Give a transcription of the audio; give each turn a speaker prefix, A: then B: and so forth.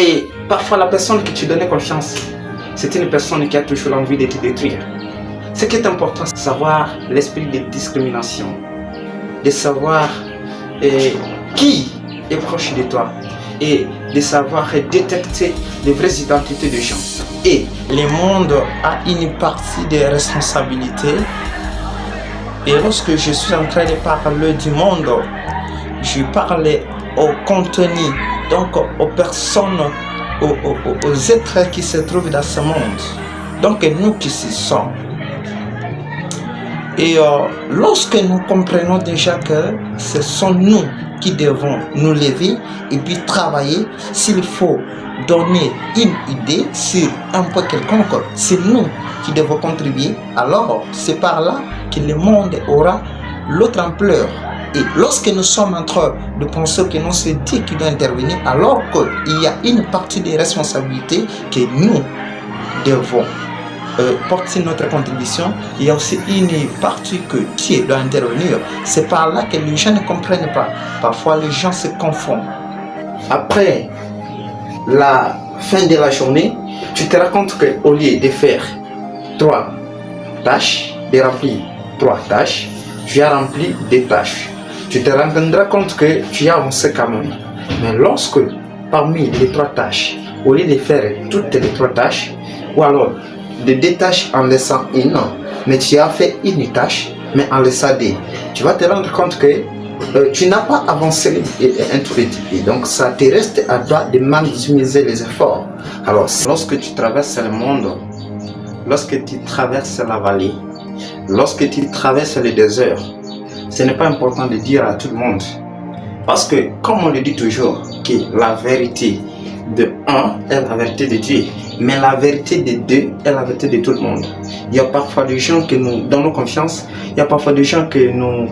A: Et parfois la personne que tu donnais confiance, c'est une personne qui a toujours envie de te détruire. Ce qui est important, c'est de savoir l'esprit de discrimination, de savoir qui est proche de toi et de savoir détecter les vraies identités des gens. Et le monde a une partie des responsabilités. Et lorsque je suis en train de parler du monde, je parle au contenu, donc aux personnes, aux êtres qui se trouvent dans ce monde. Donc nous qui y sommes. Et lorsque nous comprenons déjà que ce sont nous qui devons nous lever et puis travailler, s'il faut donner une idée sur un point quelconque, c'est nous qui devons contribuer, alors c'est par là que le monde aura l'autre ampleur. Et lorsque nous sommes en train de penser que non, c'est Dieu qui doit intervenir, alors qu'il y a une partie des responsabilités que nous devons porter notre contribution, il y a aussi une partie que Dieu doit intervenir. C'est par là que les gens ne comprennent pas. Parfois, les gens se confondent. Après la fin de la journée, tu te rends compte qu'au lieu de faire 3 tâches, de remplir 3 tâches, tu as rempli 2 tâches. Tu te rendras compte que tu as avancé quand même. Mais lorsque, parmi les 3 tâches, au lieu de faire toutes les 3 tâches, ou alors de 2 tâches en laissant une, mais tu as fait une tâche, mais en laissant 2, tu vas te rendre compte que tu n'as pas avancé un tout petit peu. Donc ça te reste à toi de maximiser les efforts. Alors lorsque tu traverses le monde, lorsque tu traverses la vallée, lorsque tu traverses le désert, ce n'est pas important de dire à tout le monde. Parce que, comme on le dit toujours, que la vérité de un est la vérité de Dieu, mais la vérité de 2 est la vérité de tout le monde. Il y a parfois des gens que nous donnons confiance, il y a parfois des gens que nous